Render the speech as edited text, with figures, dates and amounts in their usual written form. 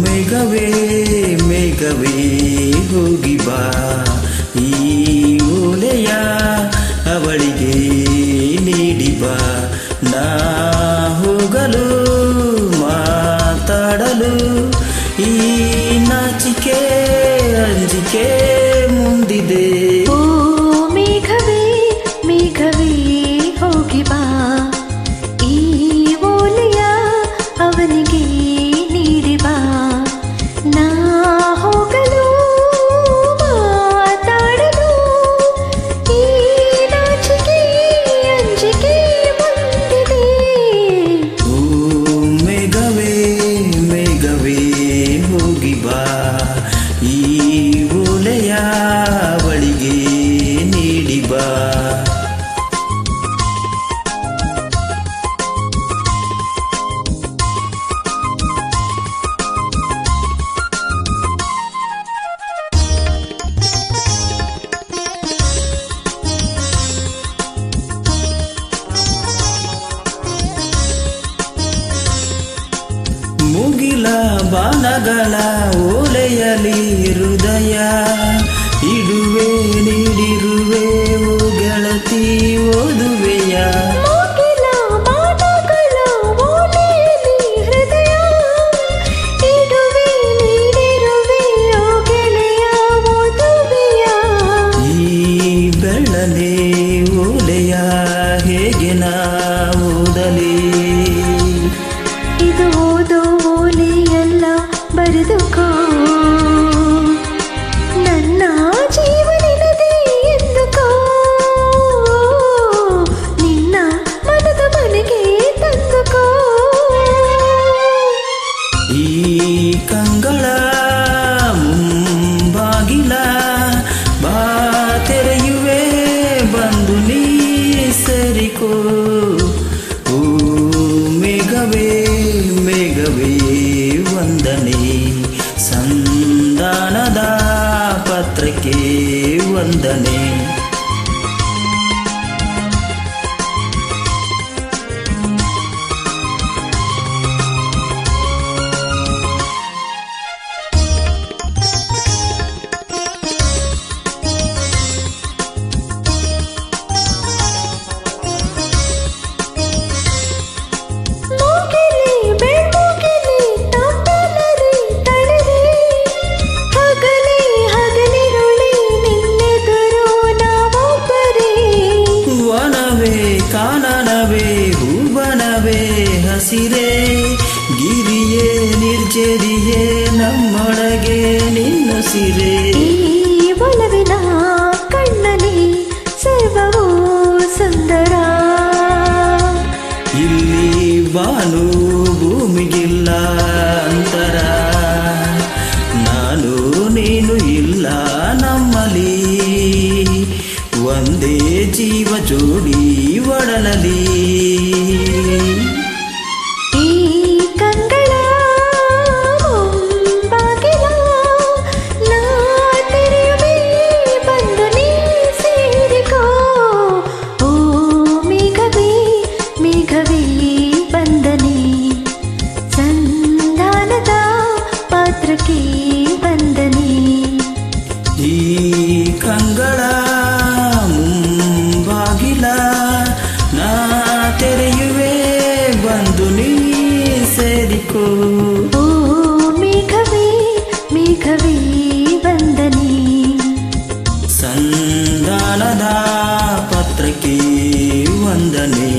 ಮೇಘವೇ ಮೇಘವೇ ಹೋಗಿ ಬಾ, ಈ ಓಲೆಯ ಅವಳಿಗೆ ನೀಡಿ ಬಾ. ನಾ ಹೋಗಲು ಮಾತಾಡಲು ಈ ನಾಚಿಕೆ ಅಂಜಿಕೆ ಮುಂದಿದೆ. ಓ ಮೇಘವೇ ಮೇಘವೇ ಹೋಗಿ ಬಾ, ಈ ಓಲೆಯ ಅವನಿಗೆ ನೀಡಿ ಬಾ. ನಾ ಹೋಗಲು ಮಾತಾಡಲು ಈ ನಾಚಿಕೆ ಅಂಜಿಕೆ ಮುಂದಿದೆ. ಓ ಮೇಘವೇ ಮೇಘವೇ ಹೋಗಿ ಬಾ, ಈ ಓಲೆಯ ಅವಳಿಗೆ ನೀಡಿ ಬಾ. ಮುಗಿಲ ಬಾಣಗಳ ಓಲೆಯಲಿ ಹೃದಯ ಇಡುವೆ, ನೀಡಿರುವೆ ಓ ಗೆಳತಿ ಓದುವೆಯ. ಮುಗಿಲ ಬಾಣಗಳ ಓಲೆಯಲಿ ಹೃದಯ ಇಡುವೆ, ನೀಡಿರುವೆ ಓ ಗೆಳೆಯ ಓದುವೆಯ. ಈ ಬೆಳ್ಳನೆ ಓಲೆಯ ಹೇಗೆ ನಾ ಓದಲಿ? ಇದು ಓದೋ ಓಲೆಯಲ್ಲ, ಬರೆದುಕೋ. ನನ್ನ ಜೀವನದೇ ಎಂದುಕೋ, ನಿನ್ನ ಮನದ ಮನೆಗೆ ತಂದುಕೋ. ಈ ಕಂಗಳ ಮುಂಬಾಗಿಲ ಬಾ ತೆರೆಯುವೆ, ಬಂದು ನೀ ಸೇರಿಕೋ. ಓ ಮೇಘವೇ ಮೇಘವೇ ವಂದನೆ, ಸಂಧಾನದ ಪತ್ರಕ್ಕೆ ವಂದನೆ. ಮೂಗಿಲಿ ಬೆಳ್ಮುಗಿಲಿ ತಂಪಲರಿ ತಳಿರಿ, ಹಗಲಿ ಹಗಲಿರುಳಿ ನಿನ್ನೆದುರು ನಾವೊಬ್ಬರೇ. ವನವೇ ಕಾನನವೇ ಭುವನವೇ ಹಸಿರೇ, ಗಿರಿಯೇ ನಿರ್ಜರಿಯೇ ನಮ್ಮೊಳಗೆ ನಿನ್ನುಸಿರೇ. ಈ ಒಲವಿನ ಕಣ್ಣಲ್ಲಿ ಸರ್ವವೂ ಸುಂದರ, ಇಲ್ಲಿ ಬಾನು ಭೂಮಿಗಿಲ್ಲ ಅಂತರ, ನಾನು ನೀನು ಇಲ್ಲ ನಮ್ಮಲ್ಲಿ, ಒಂದೇ ಜೀವ ಜೋಡಿ ಒಡಲಲಿ. ಈ ಕಂಗಳ ಮುಂಬಾಗಿಲ ನಾ ತೆರೆಯುವೆ, ಬಂದು ನೀ ಸೇರಿಕೋ. ಓ ಮೇಘವೇ ಮೇಘವೇ ಬಂದನೆ, ಸಂಧಾನದ ಪಾತ್ರಕ್ಕೆ ವಂದನೆ. ಈ ಕಂಗಳ ಮುಂಬಾಗಿಲ ನಾ ತೆರೆಯುವೆ, ಬಂದು ನೀ ಸೇರಿಕೋ. ಓ ಮೇಘವೇ ಮೇಘವೇ ವಂದನೆ, ಸಂಧಾನದ ಪತ್ರಕ್ಕೆ ವಂದನೆ.